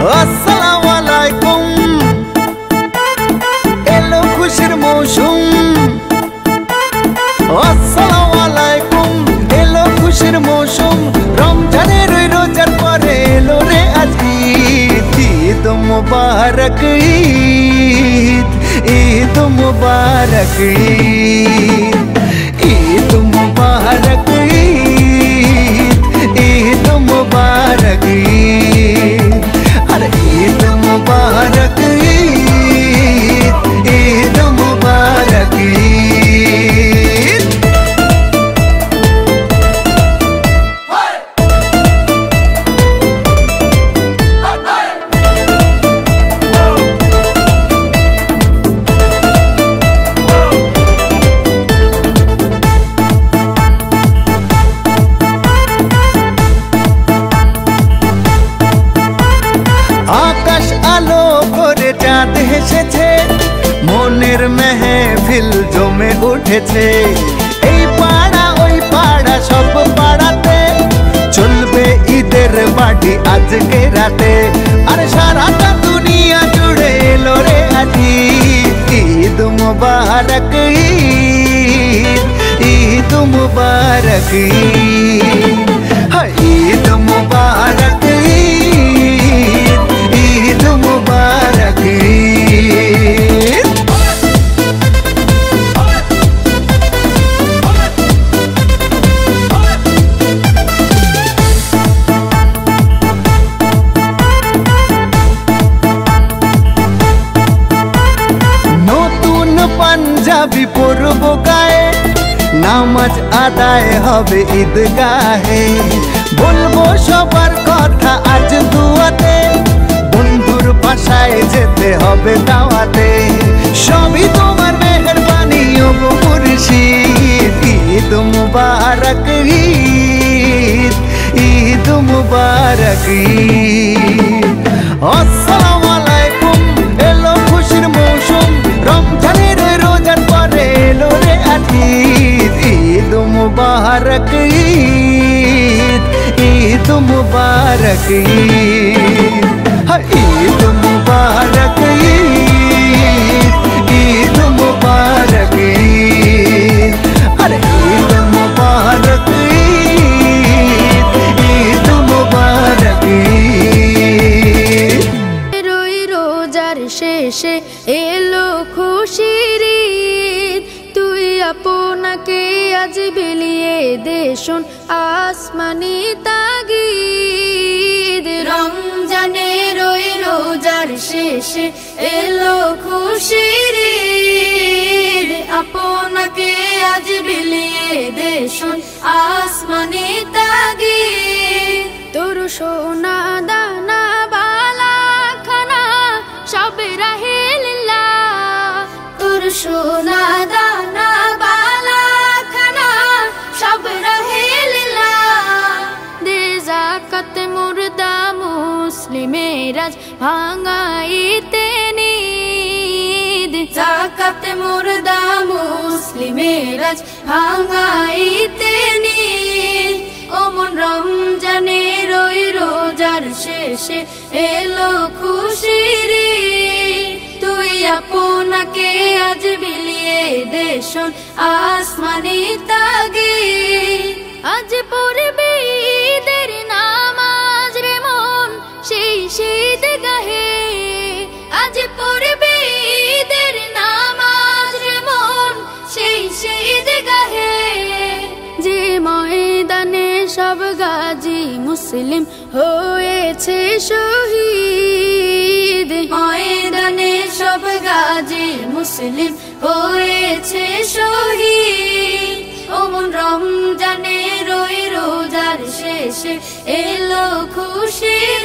আসসালামু আলাইকুম, এলো খুশির মৌসুম। আসসালামু আলাইকুম, এলো খুশির মৌসুম। রমজানের ওই রোজার পরে এলো রে আজ ঈদ। ঈদ মুবারক ঈদ, ঈদ মুবারক ঈদ, ঈদ মুবারক ঈদ, ঈদ মুবারক ঈদ। আরে ঈদ মুবারক ঈদ, ঈদ মুবারক ঈদ। আকাশ আলো করে চাঁদ হেসেছে, মনের মেহফিল জমে উঠেছে। এই পাড়া ওই পাড়া সব পাড়াতে চলবে ঈদের পার্টি আজকে রাতে। আর সারাটা দুনিয়া জুড়ে এলো রে আজ ঈদ। ঈদ মুবারক ঈদ, ঈদ মুবারক ঈদ, ঈদ মুবারক ঈদ, ঈদ মুবারক ঈদ। নতুন পাঞ্জাবি পরব গায়ে, নামাজ আদায় হবে ঈদগাহে। বলবো সবার কথা আজ দুয়াতে, বন্ধুর বাসায় যেতে হবে দাওয়াতে। সবই তোমার মেহেরবানি ও গো মুর্শিদ। ঈদ মুবারক ঈদ, ঈদ মুবারক ঈদ। আসসালামু আলাইকুম, এলো খুশির মৌসুম। রমজানের রোজার পরে এলো রে আজ ঈদ। ঈদ মুবারক ঈদ, ঈদ মুবারক ঈদ, ঈদ মুবারক ঈদ, ঈদ মুবারক ঈদ। আরে ঈদ মুবারক ঈদ, ঈদ মুবারক ঈদ। রই রোজার শেষে এলো খুশির ঈদ। তুই আপনাকে আজ বিলিয়ে দে শোন আসমানি তাগিদ। রমজানের ওই রোজার শেষে এলো খুশির ঈদ। আপনাকে আজ বিলিয়ে দে শোন আসমানি তাগিদ। তোর সোনা দানা বালা খানা সব রাহে লিল্লাহ। তোর সোনা দানা বালা খানা সব রাহে লিল্লাহ। দে যাকাত মুর্দা মুসলিমের আজ ভাঙাইতে নিদ। যাকাত মুর্দা মুসলিমের আজ ভাঙাইতে নিদ। ওমন রমজানের ওই রোজার শেষে এলো খুশির ঈদ। তুই আপনাকে আজ বিলিয়ে দে শোন আসমানি তাগিদ। আজ পড়বে ঈদের নামাজ রে মন সেই শীত গাহে। আজ পড়বে ঈদের নামাজ রে মন সেই শীত গাহে। যে ময়দানে সব গাজী মুসলিম হয়েছে শহীদ। ময়দানে সব গাজী মুসলিম হয়েছে শহীদ। ওমন রমজানের ওই রোজার শেষে এলো খুশির